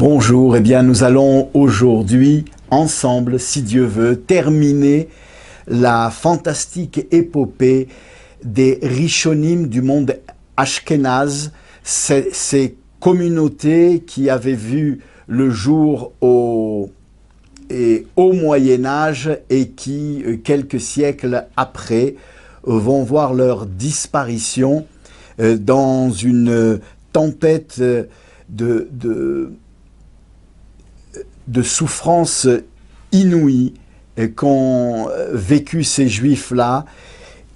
Bonjour, eh bien nous allons aujourd'hui ensemble, si Dieu veut, terminer la fantastique épopée des Rishonim du monde ashkénaze, ces communautés qui avaient vu le jour au Moyen-Âge et qui, quelques siècles après, vont voir leur disparition dans une tempête de souffrance inouïe qu'ont vécu ces Juifs-là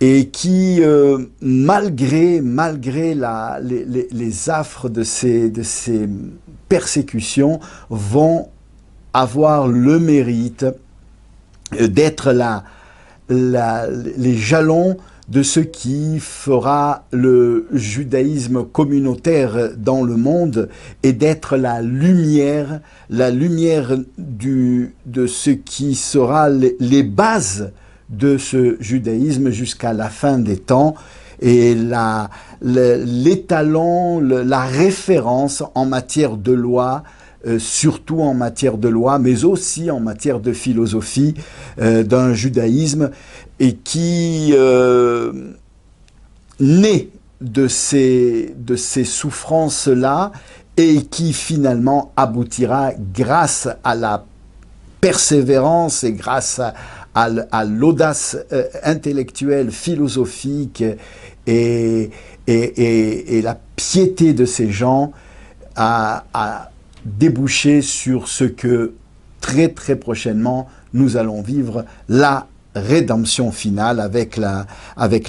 et qui, malgré les affres de ces persécutions, vont avoir le mérite d'être les jalons de ce qui fera le judaïsme communautaire dans le monde et d'être la lumière de ce qui sera les bases de ce judaïsme jusqu'à la fin des temps et l'étalon, la référence en matière de loi, surtout en matière de loi, mais aussi en matière de philosophie d'un judaïsme et qui naît de ces souffrances-là et qui finalement aboutira grâce à la persévérance et grâce à l'audace intellectuelle, philosophique et la piété de ces gens à déboucher sur ce que très très prochainement nous allons vivre, la rédemption finale avec la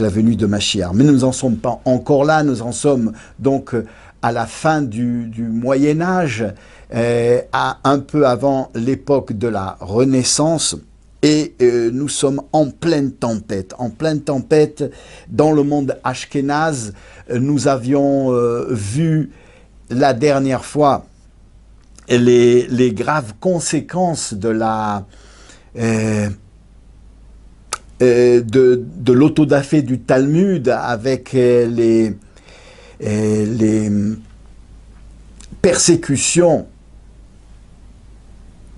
venue de Mashiach. Mais nous n'en sommes pas encore là, nous en sommes donc à la fin du Moyen-Âge, un peu avant l'époque de la Renaissance, et nous sommes en pleine tempête dans le monde ashkénaze. Nous avions vu la dernière fois les graves conséquences de l'autodafé du Talmud avec les persécutions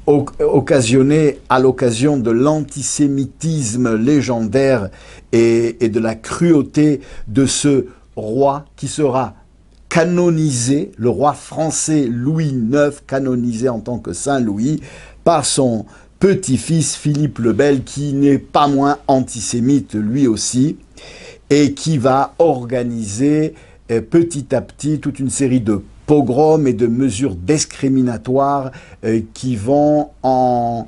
occasionnées à l'occasion de l'antisémitisme légendaire et de la cruauté de ce roi qui sera canonisé, le roi français Louis IX, canonisé en tant que Saint Louis, par son petit-fils Philippe le Bel, qui n'est pas moins antisémite lui aussi, et qui va organiser petit à petit toute une série de pogroms et de mesures discriminatoires qui vont en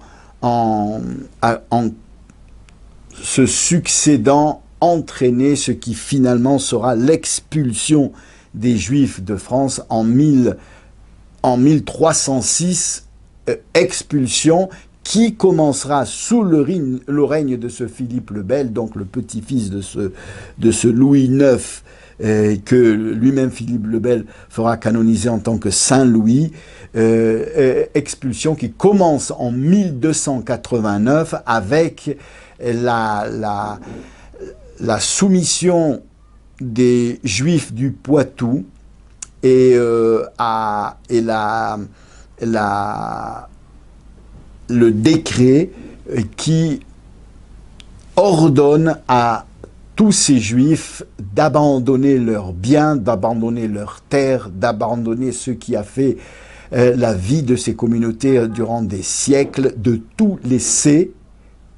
se succédant entraîner ce qui finalement sera l'expulsion des Juifs de France en 1306, expulsion qui commencera sous le règne de ce Philippe le Bel, donc le petit-fils de ce Louis IX, que lui-même Philippe le Bel fera canoniser en tant que Saint Louis, expulsion qui commence en 1289 avec la soumission des Juifs du Poitou et le décret qui ordonne à tous ces Juifs d'abandonner leurs biens, d'abandonner leurs terres, d'abandonner ce qui a fait la vie de ces communautés durant des siècles, de tout laisser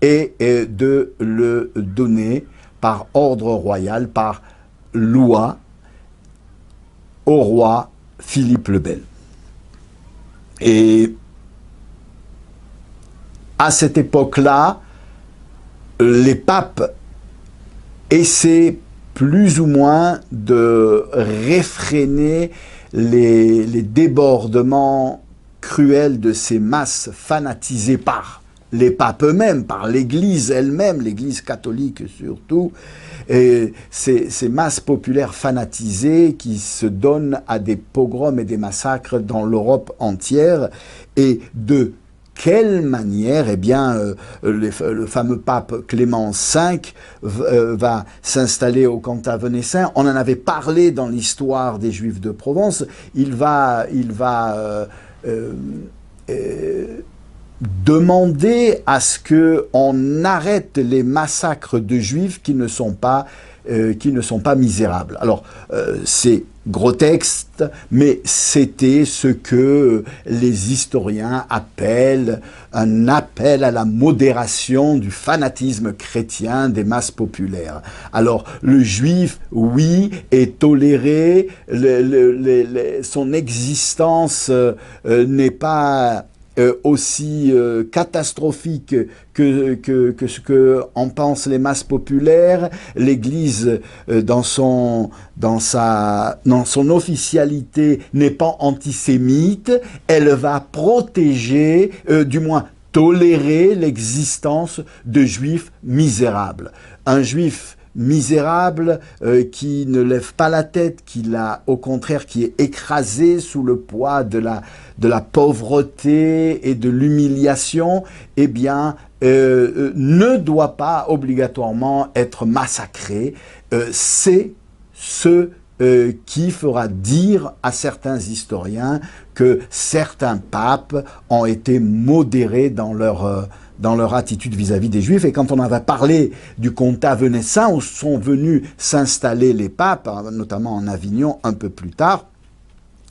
et de le donner par ordre royal, par loi, au roi Philippe le Bel. Et à cette époque-là, les papes essaient plus ou moins de réfréner les débordements cruels de ces masses fanatisées par les papes eux-mêmes, par l'Église elle-même, l'Église catholique surtout, et ces masses populaires fanatisées qui se donnent à des pogroms et des massacres dans l'Europe entière, et de quelle manière, eh bien, le fameux pape Clément V va s'installer au Cantal venessin. On en avait parlé dans l'histoire des Juifs de Provence. Il va demander à ce qu'on arrête les massacres de juifs qui ne sont pas misérables. Alors, c'est grotesque, mais c'était ce que les historiens appellent un appel à la modération du fanatisme chrétien des masses populaires. Alors, le juif, oui, est toléré, son existence n'est pas aussi catastrophique que ce que en pensent les masses populaires. L'Église, dans son officialité, n'est pas antisémite. Elle va protéger, du moins tolérer l'existence de juifs misérables. Un juif misérable, qui ne lève pas la tête, au contraire, qui est écrasé sous le poids de la pauvreté et de l'humiliation, eh bien, ne doit pas obligatoirement être massacré. C'est ce qui fera dire à certains historiens que certains papes ont été modérés dans leur attitude vis-à-vis des Juifs. Et quand on avait parlé du comtat venessin, où sont venus s'installer les papes, notamment en Avignon un peu plus tard,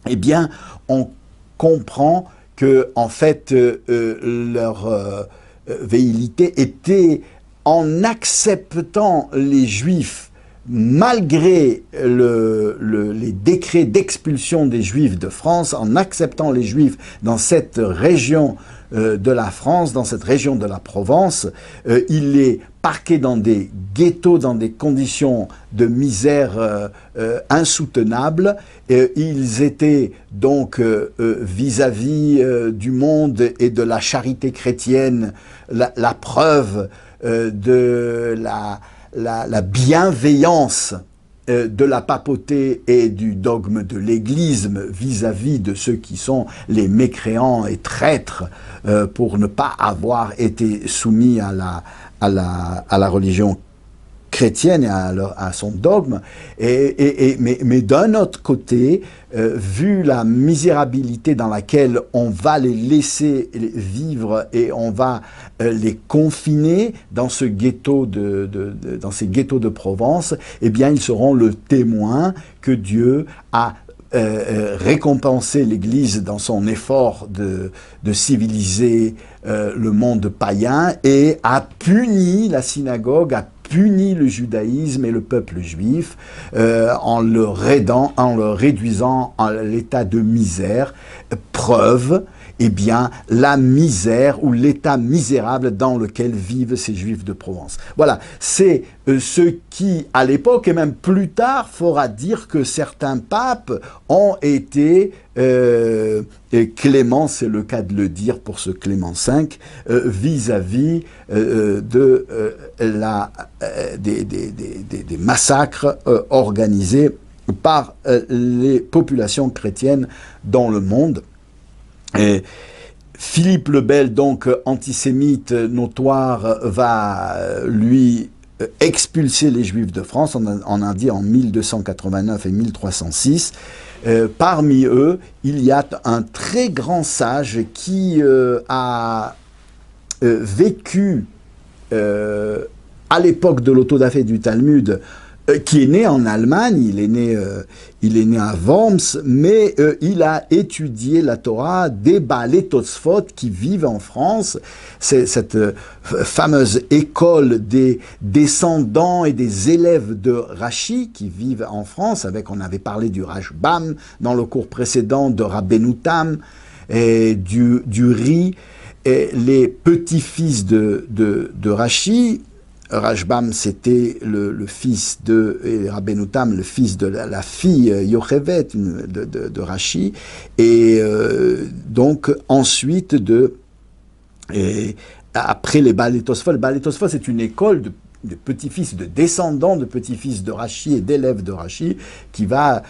eh bien, on comprend que, en fait, leur velléité était, en acceptant les Juifs, malgré les décrets d'expulsion des Juifs de France, en acceptant les Juifs dans cette région de la France, dans cette région de la Provence, il les parquait dans des ghettos, dans des conditions de misère insoutenables. Ils étaient donc vis-à-vis du monde et de la charité chrétienne la preuve de la bienveillance de la papauté et du dogme de l'Église vis-à-vis de ceux qui sont les mécréants et traîtres pour ne pas avoir été soumis à la religion chrétienne et à son dogme. Mais d'un autre côté, vu la misérabilité dans laquelle on va les laisser vivre et on va les confiner dans ces ghettos de Provence, eh bien, ils seront le témoin que Dieu a récompensé l'Église dans son effort de civiliser le monde païen et a puni la synagogue, a puni le judaïsme et le peuple juif en le réduisant à l'état de misère. Preuve, eh bien, la misère ou l'état misérable dans lequel vivent ces Juifs de Provence. Voilà, c'est ce qui, à l'époque et même plus tard, fera dire que certains papes ont été cléments, c'est le cas de le dire pour ce Clément V, vis-à-vis des massacres organisés par les populations chrétiennes dans le monde. Et Philippe le Bel, donc antisémite notoire, va lui expulser les Juifs de France, on a dit en 1289 et 1306. Parmi eux, il y a un très grand sage qui a vécu à l'époque de l'autodafé du Talmud, qui est né en Allemagne, il est né à Worms, mais il a étudié la Torah des Baalei Tosfot qui vivent en France. C'est cette fameuse école des descendants et des élèves de Rashi qui vivent en France, on avait parlé du Rashbam dans le cours précédent, de Rabbeinu Tam et du Ri, et les petits-fils de Rashi. Rashbam, c'était le fils de, et Rabbeinu Tam, le fils de la fille Yochevet de Rashi, et donc ensuite après les Baalei Tosfot, c'est une école de petits-fils, de descendants de petits-fils de Rashi et d'élèves de Rashi qui va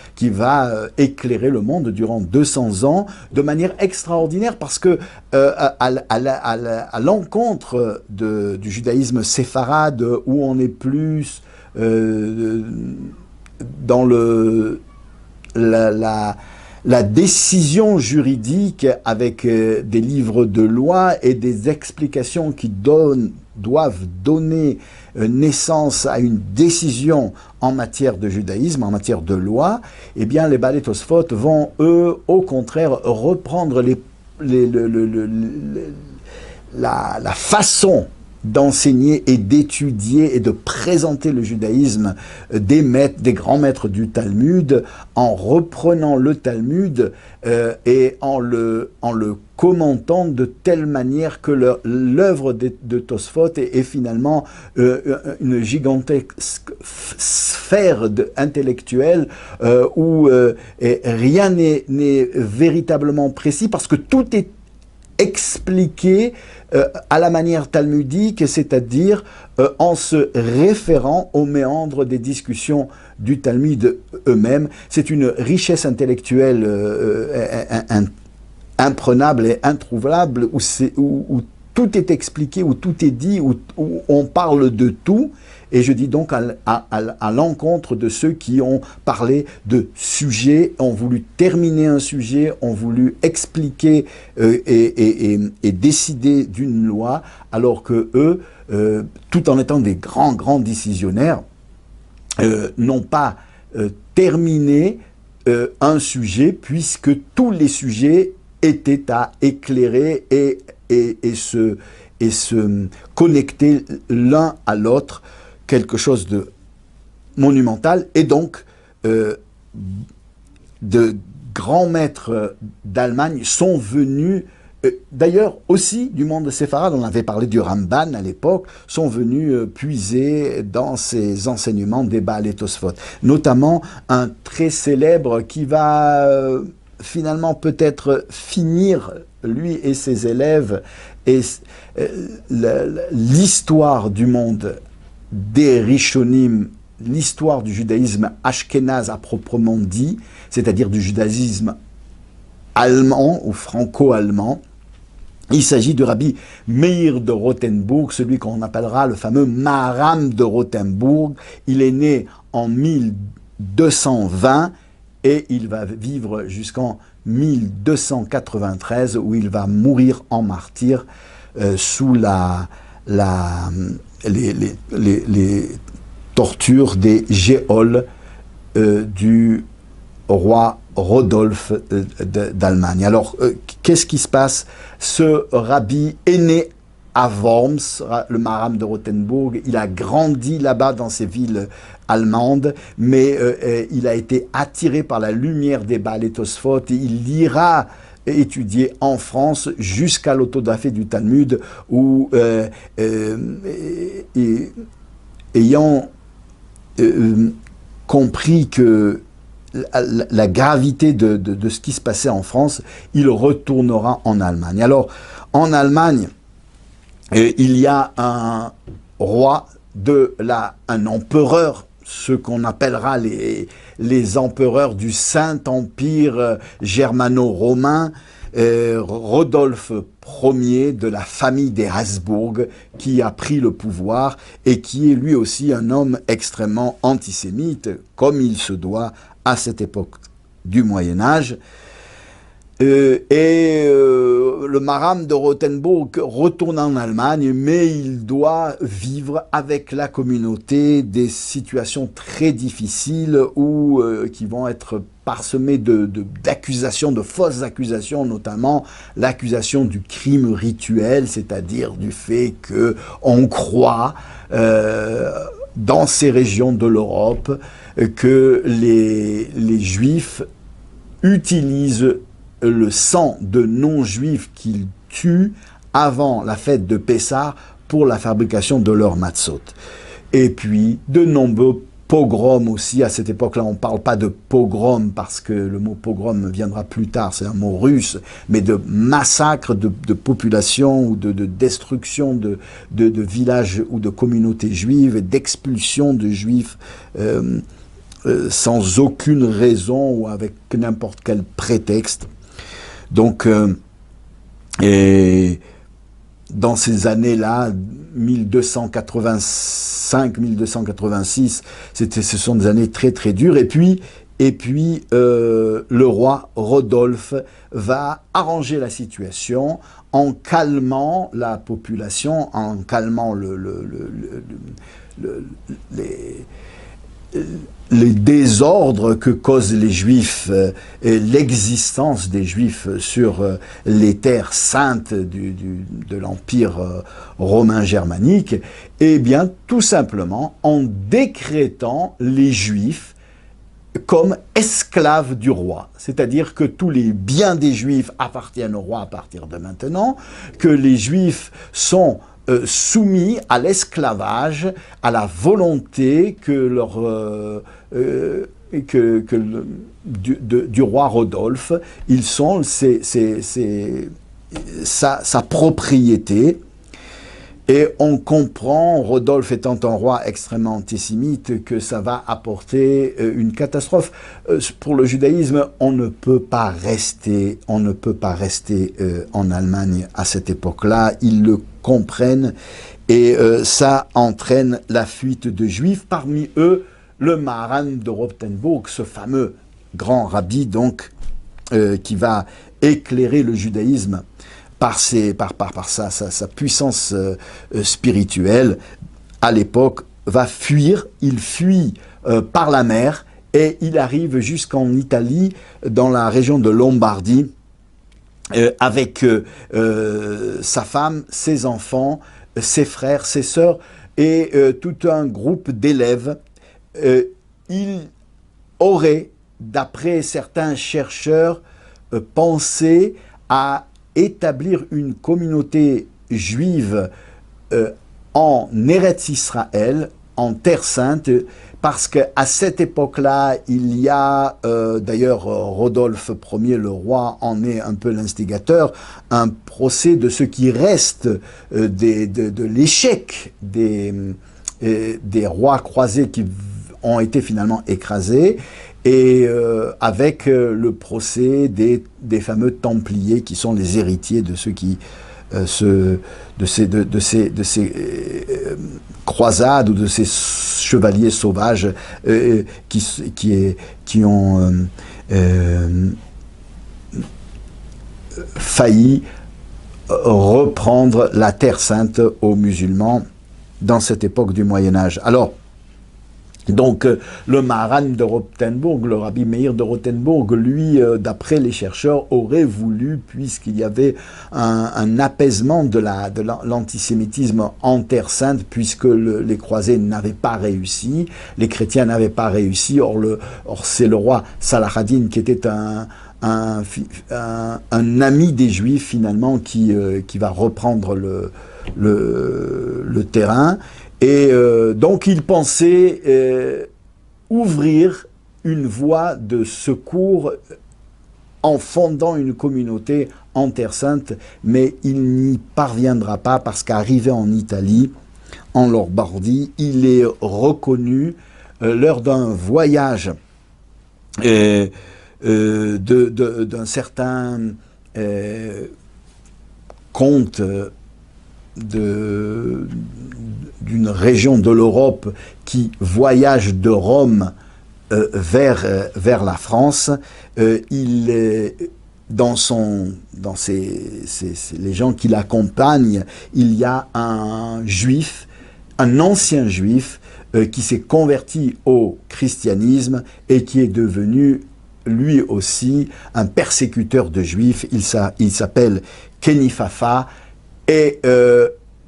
éclairer le monde durant 200 ans de manière extraordinaire, parce que à l'encontre du judaïsme séfarade, où on est plus dans la décision juridique avec des livres de loi et des explications qui doivent donner naissance à une décision en matière de judaïsme, en matière de loi, eh bien les Baalei Tosfot vont, eux, au contraire, reprendre la façon d'enseigner et d'étudier et de présenter le judaïsme des grands maîtres du Talmud, en reprenant le Talmud et en le commentant de telle manière que l'œuvre de Tosfot est finalement une gigantesque sphère intellectuelle où rien n'est véritablement précis parce que tout est expliqué à la manière talmudique, c'est-à-dire en se référant aux méandres des discussions du Talmud eux-mêmes. C'est une richesse intellectuelle imprenable et introuvable, où tout est expliqué, où tout est dit, où on parle de tout. Et je dis donc à l'encontre de ceux qui ont parlé de sujets, ont voulu terminer un sujet, ont voulu expliquer et décider d'une loi, alors que eux, tout en étant des grands décisionnaires, n'ont pas terminé un sujet, puisque tous les sujets étaient à éclairer et se connecter l'un à l'autre, quelque chose de monumental. Et donc, de grands maîtres d'Allemagne sont venus, d'ailleurs aussi du monde séfarade, on avait parlé du Ramban à l'époque, sont venus puiser dans ces enseignements des Baalei Tosfot. Notamment un très célèbre qui va finalement peut-être finir, lui et ses élèves, et l'histoire du monde des Rishonim, l'histoire du judaïsme ashkénaze à proprement dit, c'est-à-dire du judaïsme allemand ou franco-allemand. Il s'agit du rabbi Meir de Rothenburg, celui qu'on appellera le fameux Maharam de Rothenburg. Il est né en 1220 et il va vivre jusqu'en 1293, où il va mourir en martyr sous les tortures des géoles du roi Rodolphe d'Allemagne. Alors, qu'est-ce qui se passe? Ce rabbi est né à Worms, le Maharam de Rothenburg. Il a grandi là-bas dans ces villes allemandes, mais il a été attiré par la lumière des Baalei Tosfot. Il ira étudié en France jusqu'à l'autodafé du Talmud, où ayant compris que la gravité de ce qui se passait en France, il retournera en Allemagne. Alors, en Allemagne, il y a un roi un empereur, ce qu'on appellera les empereurs du Saint-Empire germano-romain, Rodolphe Ier de la famille des Habsbourg, qui a pris le pouvoir et qui est lui aussi un homme extrêmement antisémite, comme il se doit à cette époque du Moyen-Âge. Le Maharam de Rothenburg retourne en Allemagne, mais il doit vivre avec la communauté des situations très difficiles qui vont être parsemées d'accusations, de fausses accusations, notamment l'accusation du crime rituel, c'est-à-dire du fait qu'on croit dans ces régions de l'Europe que les Juifs utilisent le sang de non-juifs qu'ils tuent avant la fête de Pessah pour la fabrication de leur matzot. Et puis, de nombreux pogroms aussi. À cette époque-là, on ne parle pas de pogrom parce que le mot pogrom viendra plus tard, c'est un mot russe, mais de massacre de populations ou de destruction de villages ou de communautés juives, d'expulsion de juifs sans aucune raison ou avec n'importe quel prétexte. Donc, dans ces années-là, 1285-1286, ce sont des années très très dures. Et puis, Et puis, le roi Rodolphe va arranger la situation en calmant la population, en calmant les, les désordres que causent les Juifs et l'existence des Juifs sur les terres saintes de l'Empire romain germanique, et bien tout simplement en décrétant les Juifs comme esclaves du roi. C'est-à-dire que tous les biens des Juifs appartiennent au roi à partir de maintenant, que les Juifs sont soumis à l'esclavage, à la volonté du roi Rodolphe. Ils sont sa propriété. Et on comprend, Rodolphe étant un roi extrêmement antisémite, que ça va apporter une catastrophe. Pour le judaïsme, on ne peut pas rester en Allemagne à cette époque-là. Ils le comprennent et ça entraîne la fuite de Juifs. Parmi eux, le Maharan de Rothenburg, ce fameux grand rabbi donc qui va éclairer le judaïsme par sa puissance spirituelle, à l'époque, va fuir. Il fuit par la mer et il arrive jusqu'en Italie, dans la région de Lombardie, avec sa femme, ses enfants, ses frères, ses sœurs et tout un groupe d'élèves. Il aurait, d'après certains chercheurs, pensé à établir une communauté juive en Eretz Israël, en Terre Sainte, parce qu'à cette époque-là, il y a, d'ailleurs Rodolphe Ier, le roi, en est un peu l'instigateur, un procès de ce qui reste de l'échec des rois croisés qui ont été finalement écrasés, et avec le procès des fameux Templiers qui sont les héritiers de ceux qui de ces croisades ou de ces chevaliers sauvages qui ont failli reprendre la Terre Sainte aux musulmans dans cette époque du Moyen-Âge. Alors, donc, le Maharan de Rothenburg, le rabbi Meir de Rothenburg, lui, d'après les chercheurs, aurait voulu, puisqu'il y avait un apaisement de l'antisémitisme en Terre Sainte, puisque les croisés n'avaient pas réussi, les chrétiens n'avaient pas réussi, or c'est le roi Salah ad-Din qui était un ami des Juifs, finalement, qui va reprendre le terrain. Et donc il pensait ouvrir une voie de secours en fondant une communauté en Terre Sainte, mais il n'y parviendra pas parce qu'arrivé en Italie, en Lombardie, il est reconnu lors d'un voyage d'un certain comte d'une région de l'Europe qui voyage de Rome vers la France. Les gens qui l'accompagnent, il y a un juif, un ancien juif qui s'est converti au christianisme et qui est devenu lui aussi un persécuteur de juifs. Il s'appelle Kenifafa. Et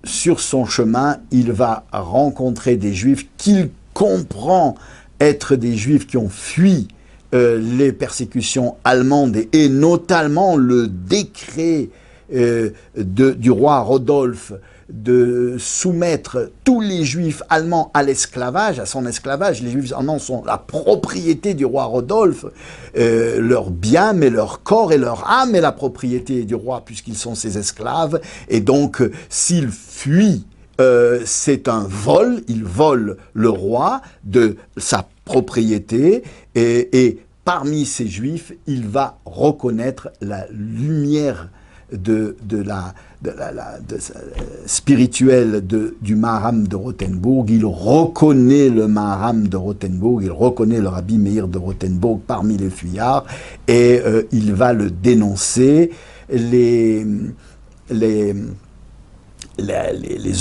sur son chemin, il va rencontrer des Juifs qu'il comprend être des Juifs qui ont fui les persécutions allemandes et notamment le décret du roi Rodolphe de soumettre tous les Juifs allemands à l'esclavage, à son esclavage. Les Juifs allemands sont la propriété du roi Rodolphe, leurs biens, mais leur corps et leur âme est la propriété du roi puisqu'ils sont ses esclaves. Et donc, s'ils fuient, c'est un vol, ils volent le roi de sa propriété et parmi ces Juifs, il va reconnaître la lumière spirituel du Maharam de Rothenburg. Il reconnaît le Maharam de Rothenburg, il reconnaît le Rabbi Meir de Rothenburg parmi les fuyards, et il va le dénoncer. Les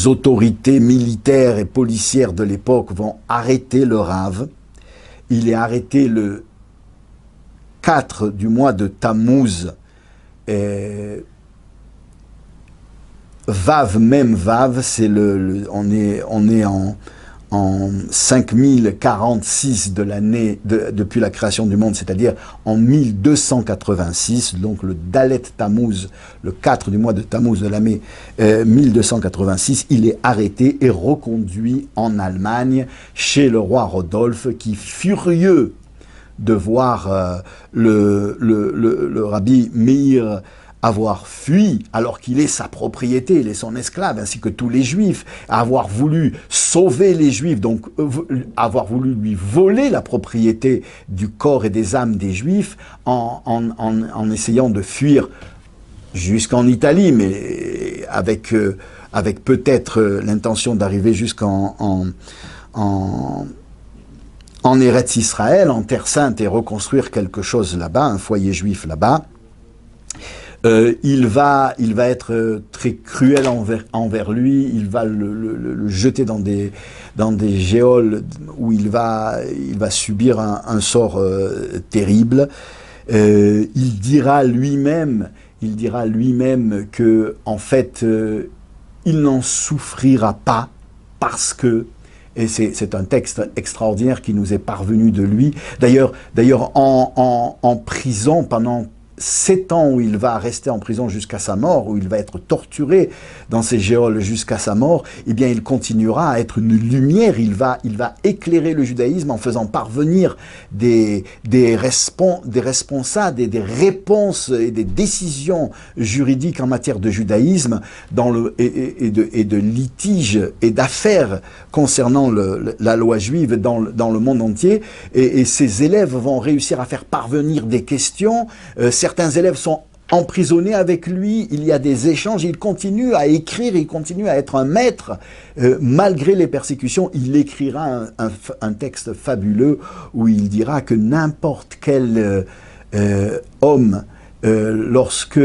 autorités militaires et policières de l'époque vont arrêter le Rav. Il est arrêté le 4 du mois de Tammuz, Vav, même Vav, c'est on est en 5046 de l'année, depuis la création du monde, c'est-à-dire en 1286, donc le Dalet Tammuz, le 4 du mois de Tammuz de l'année 1286, il est arrêté et reconduit en Allemagne chez le roi Rodolphe, qui, furieux de voir le rabbi Meir avoir fui, alors qu'il est sa propriété, il est son esclave, ainsi que tous les Juifs, avoir voulu sauver les Juifs, donc avoir voulu lui voler la propriété du corps et des âmes des Juifs, en essayant de fuir jusqu'en Italie, mais avec peut-être l'intention d'arriver jusqu'en Eretz Israël, en Terre Sainte, et reconstruire quelque chose là-bas, un foyer juif là-bas. Il va être très cruel envers lui, il va le jeter dans des géoles où il va subir un sort terrible. Il dira lui-même que, en fait, il n'en souffrira pas parce que, et c'est un texte extraordinaire qui nous est parvenu de lui. D'ailleurs, en prison pendant 7 ans, où il va rester en prison jusqu'à sa mort, où il va être torturé dans ces géoles jusqu'à sa mort, eh bien il continuera à être une lumière, il va éclairer le judaïsme en faisant parvenir des responsables, des réponses et des décisions juridiques en matière de judaïsme et de litiges et d'affaires concernant la loi juive dans le monde entier, et ces élèves vont réussir à faire parvenir des questions. Certains élèves sont emprisonnés avec lui, il y a des échanges, il continue à écrire, il continue à être un maître, malgré les persécutions. Il écrira un texte fabuleux où il dira que n'importe quel homme, lorsque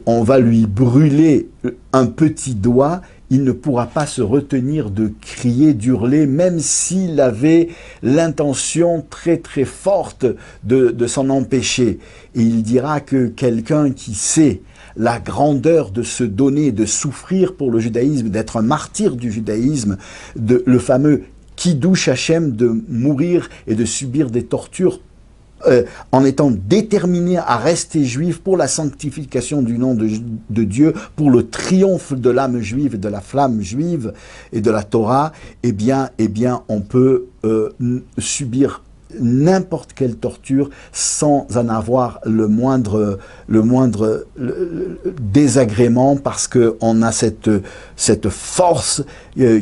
on va lui brûler un petit doigt, il ne pourra pas se retenir de crier, d'hurler, même s'il avait l'intention très très forte de s'en empêcher. Et il dira que quelqu'un qui sait la grandeur de se donner, de souffrir pour le judaïsme, d'être un martyr du judaïsme, le fameux Kiddush Hashem, de mourir et de subir des tortures en étant déterminé à rester juif pour la sanctification du nom de Dieu, pour le triomphe de l'âme juive, de la flamme juive et de la Torah, eh bien on peut subir n'importe quelle torture sans en avoir le moindre désagrément, parce qu'on a cette force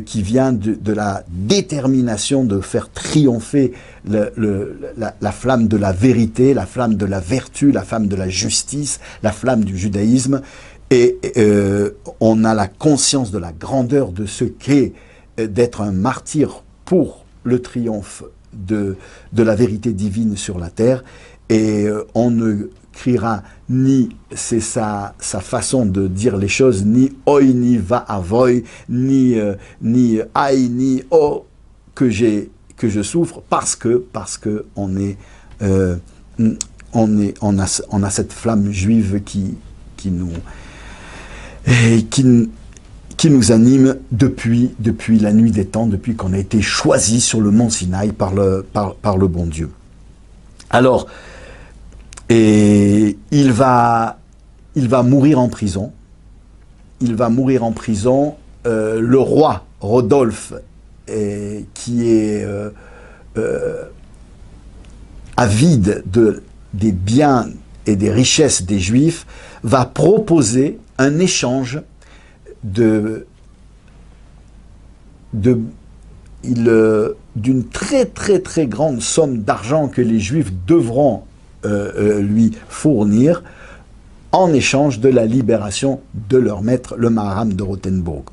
qui vient de la détermination de faire triompher la flamme de la vérité, la flamme de la vertu, la flamme de la justice, la flamme du judaïsme. Et on a la conscience de la grandeur de ce qu'est d'être un martyr pour le triomphe de la vérité divine sur la terre, et on ne criera ni, c'est sa façon de dire les choses, ni oi ni va avoy, ni aïe ni oh que je souffre, parce que on a cette flamme juive qui nous anime depuis la nuit des temps, depuis qu'on a été choisi sur le mont Sinaï par le bon Dieu. Alors, et il va mourir en prison. Il va mourir en prison. Le roi Rodolphe, qui est avide des biens et des richesses des Juifs, va proposer un échange d'une très très très grande somme d'argent que les Juifs devront lui fournir, en échange de la libération de leur maître, le Maharam de Rothenburg.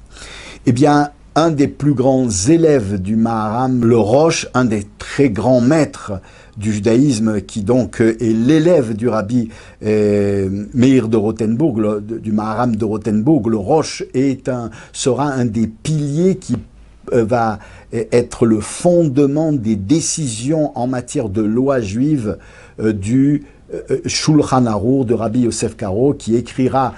Eh bien, un des plus grands élèves du Maharam, le Rosh, un des très grands maîtres du judaïsme, qui donc est l'élève du rabbi Meir de Rothenburg, du Maharam de Rothenburg, le Rosh sera un des piliers qui va être le fondement des décisions en matière de loi juive du Shulchan Arour de Rabbi Yosef Karo, qui écrira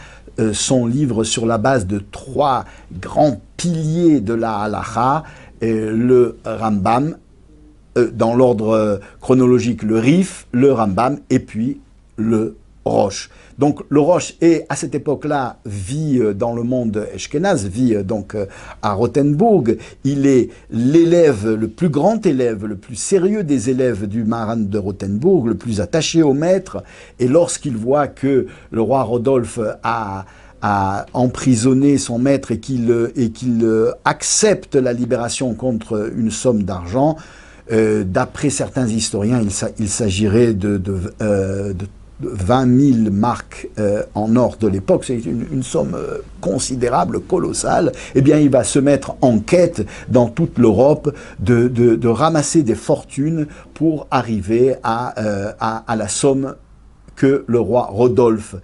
son livre sur la base de 3 grands piliers de la halacha, le Rambam, dans l'ordre chronologique, le Rif, le Rambam, et puis le Rosh. Donc le Rosh, à cette époque-là, vit dans le monde Ashkenaz, vit donc à Rothenburg. Il est l'élève, le plus grand élève, le plus sérieux des élèves du Maharan de Rothenburg, le plus attaché au maître. Et lorsqu'il voit que le roi Rodolphe a emprisonné son maître et qu'il accepte la libération contre une somme d'argent, d'après certains historiens, il s'agirait de 20 000 marks en or de l'époque, c'est une somme considérable, colossale. Eh bien, il va se mettre en quête dans toute l'Europe de ramasser des fortunes pour arriver à la somme que le roi Rodolphe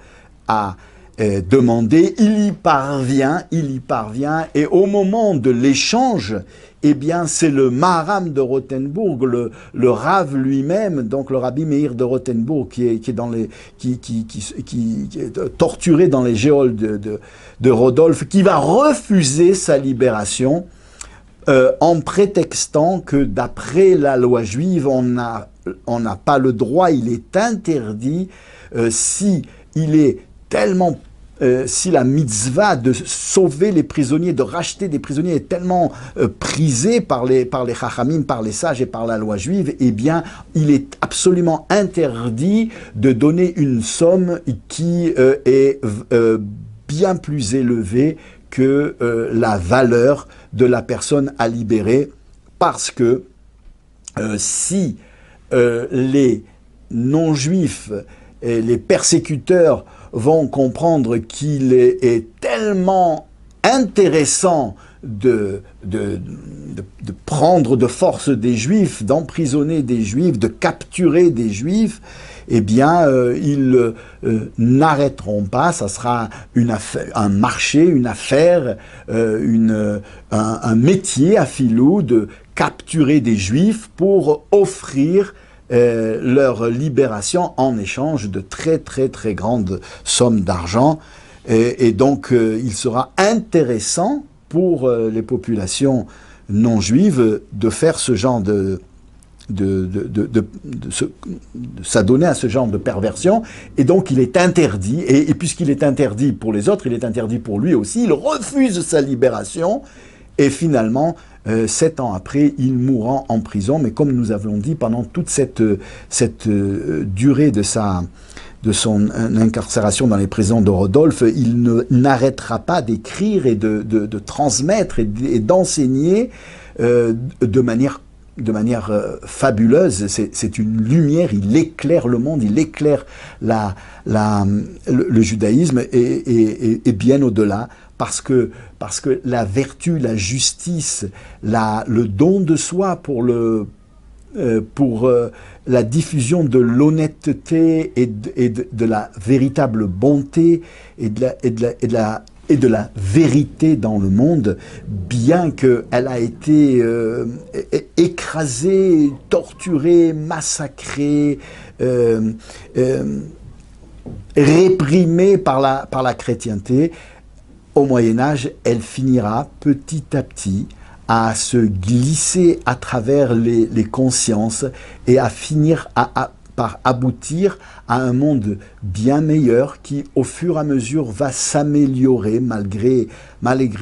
a demandé. Il y parvient, et au moment de l'échange, eh bien, c'est le Maharam de Rothenburg, le Rav lui-même, donc le Rabbi Meir de Rothenburg, qui est torturé dans les geôles de Rodolphe, qui va refuser sa libération en prétextant que d'après la loi juive, on n'a pas le droit, il est interdit, si la mitzvah de sauver les prisonniers, de racheter des prisonniers est tellement prisée par les chachamim, par les sages et par la loi juive, eh bien, il est absolument interdit de donner une somme qui est bien plus élevée que la valeur de la personne à libérer, parce que si les non-juifs et les persécuteurs vont comprendre qu'il est tellement intéressant de prendre de force des Juifs, d'emprisonner des Juifs, de capturer des Juifs, eh bien, ils n'arrêteront pas. Ça sera un marché, une affaire, un métier à filou de capturer des Juifs pour offrir leur libération en échange de très très très grandes sommes d'argent. Et donc il sera intéressant pour les populations non juives de faire ce genre de s'adonner à ce genre de perversion, et donc il est interdit, et puisqu'il est interdit pour les autres, il est interdit pour lui aussi, il refuse sa libération, et finalement 7 ans après, il mourra en prison, mais comme nous avons dit, pendant toute cette durée de son incarcération dans les prisons de Rodolphe, il n'arrêtera pas d'écrire et de transmettre et d'enseigner de manière fabuleuse. C'est une lumière, il éclaire le monde, il éclaire le judaïsme et bien au-delà, parce que la vertu, la justice, le don de soi pour la diffusion de l'honnêteté et de la véritable bonté et de la vérité dans le monde, bien qu'elle a été écrasée, torturée, massacrée, réprimée par la chrétienté, au Moyen-Âge, elle finira petit à petit à se glisser à travers les consciences et à finir par aboutir à un monde bien meilleur qui, au fur et à mesure, va s'améliorer malgré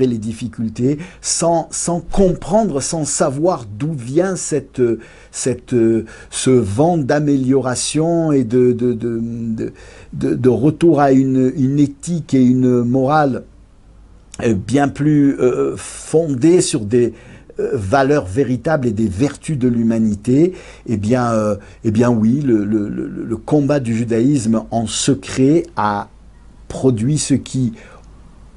les difficultés, sans comprendre, sans savoir d'où vient ce vent d'amélioration et de retour à une éthique et une morale bien plus fondée sur des valeurs véritables et des vertus de l'humanité. Eh bien oui, le combat du judaïsme en secret a produit ce qui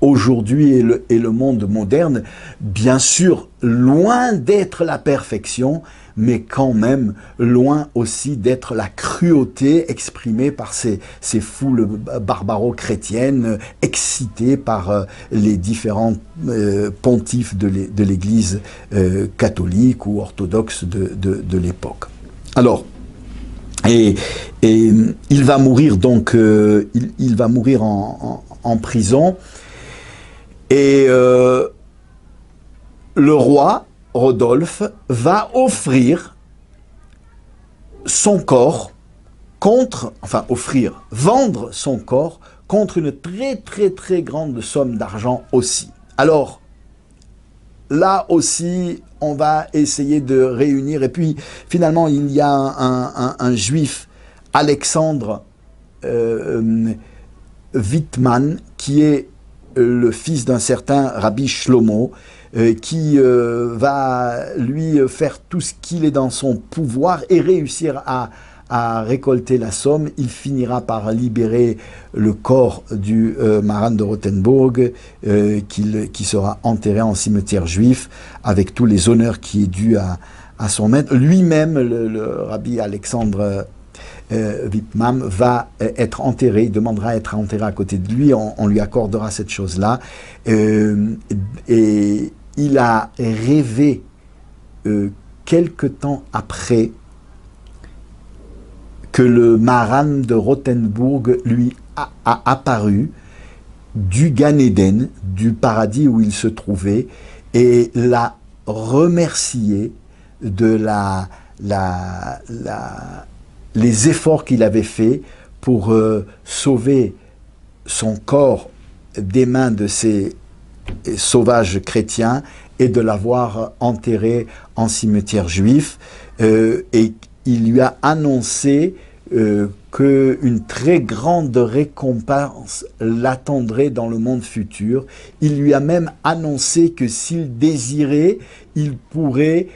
aujourd'hui est le monde moderne, bien sûr loin d'être la perfection, mais quand même loin aussi d'être la cruauté exprimée par ces foules barbaro-chrétiennes excitées par les différents pontifes de l'Église catholique ou orthodoxe de l'époque. Alors, et il va mourir donc, il va mourir en prison. Et le roi, Rodolphe, va offrir son corps vendre son corps contre une très grande somme d'argent aussi. Alors, là aussi, on va essayer de réunir, et puis finalement, il y a un juif, Alexandre Wittmann, qui est le fils d'un certain Rabbi Shlomo, qui va lui faire tout ce qu'il est dans son pouvoir et réussir à récolter la somme. Il finira par libérer le corps du Maran de Rothenburg, qui sera enterré en cimetière juif avec tous les honneurs qui est dû à son maître. Lui-même, le Rabbi Alexandre Wittmann va être enterré, il demandera à être enterré à côté de lui, on lui accordera cette chose-là. Et il a rêvé quelque temps après que le Maran de Rothenburg lui a apparu du Gan Eden, du paradis où il se trouvait, et l'a remercié de les efforts qu'il avait faits pour sauver son corps des mains de ces sauvages chrétiens et de l'avoir enterré en cimetière juif. Et il lui a annoncé qu'une très grande récompense l'attendrait dans le monde futur. Il lui a même annoncé que s'il désirait, il pourrait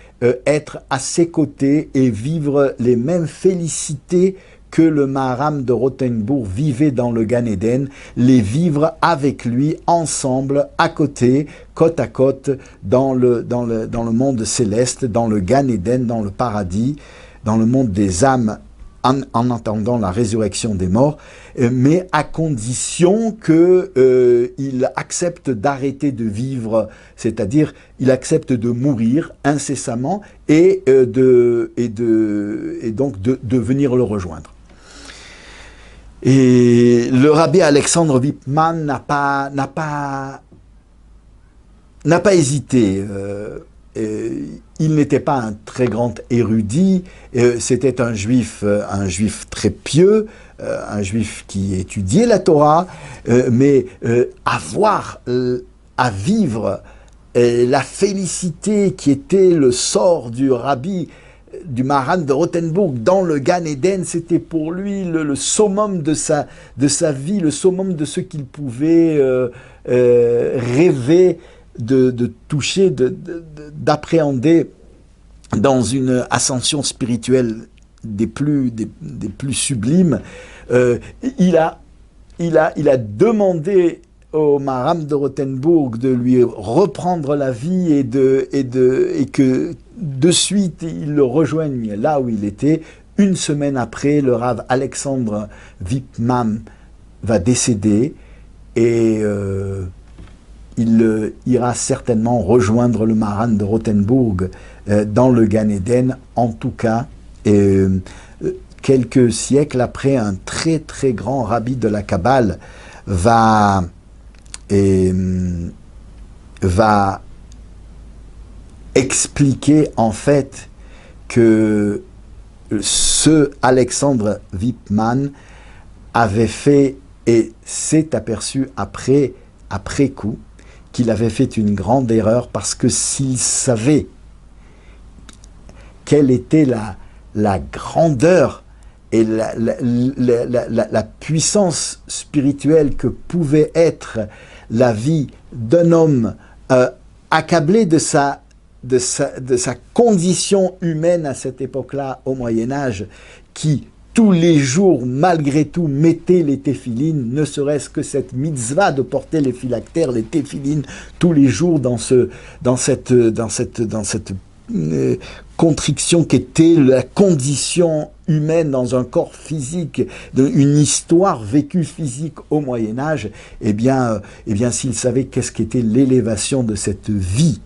être à ses côtés et vivre les mêmes félicités que le Maharam de Rothenburg vivait dans le Gan Eden, les vivre avec lui, ensemble, à côté, côte à côte, dans le monde céleste, dans le Gan Eden, dans le paradis, dans le monde des âmes, en attendant la résurrection des morts, mais à condition qu'il accepte d'arrêter de vivre, c'est-à-dire il accepte de mourir incessamment et donc de venir le rejoindre. Et le rabbi Alexandre Wittmann n'a pas hésité. Il n'était pas un très grand érudit, c'était un juif très pieux, un juif qui étudiait la Torah, mais avoir à vivre la félicité qui était le sort du rabbi, du Maharan de Rothenburg dans le Gan Eden, c'était pour lui le summum de sa vie, le summum de ce qu'il pouvait rêver de toucher, d'appréhender dans une ascension spirituelle des plus sublimes. Il a demandé au Maharam de Rothenburg de lui reprendre la vie et que de suite il le rejoigne là où il était. Une semaine après, le Rav Alexandre Wittmann va décéder et il ira certainement rejoindre le Maharan de Rothenburg dans le Gan Eden, en tout cas quelques siècles après. Un très très grand rabbi de la Kabbale va expliquer en fait que ce Alexandre Wittmann avait fait et s'est aperçu après coup qu'il avait fait une grande erreur, parce que s'il savait quelle était la grandeur et la puissance spirituelle que pouvait être la vie d'un homme accablé de sa condition humaine à cette époque-là, au Moyen-Âge, qui tous les jours, malgré tout, mettez les téphilines, ne serait-ce que cette mitzvah de porter les phylactères, les téphilines, tous les jours dans cette contriction qu'était la condition humaine dans un corps physique, une histoire vécue physique au Moyen-Âge, eh bien s'il savait qu'est-ce qu'était l'élévation de cette vie,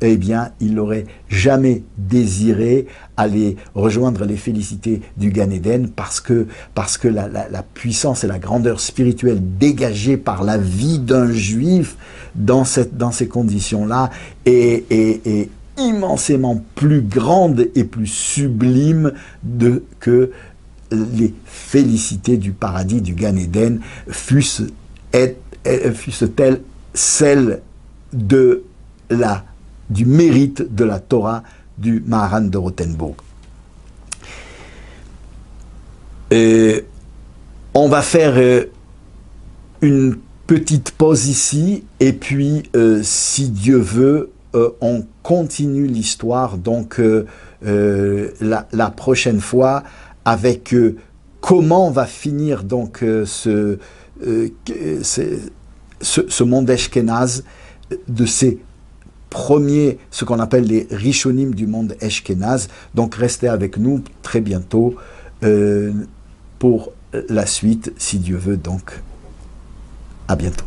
eh bien, il n'aurait jamais désiré aller rejoindre les félicités du Gan Eden parce que la puissance et la grandeur spirituelle dégagée par la vie d'un juif dans ces conditions-là est immensément plus grande et plus sublime que les félicités du paradis du Gan Eden fussent-elles celles du mérite de la Torah du Maharan de Rothenburg. On va faire une petite pause ici et puis, si Dieu veut, on continue l'histoire donc la prochaine fois avec comment va finir donc ce monde Ashkenaz, de ces premiers, ce qu'on appelle les Rishonim du monde Ashkenaz. Donc restez avec nous très bientôt pour la suite, si Dieu veut. Donc à bientôt.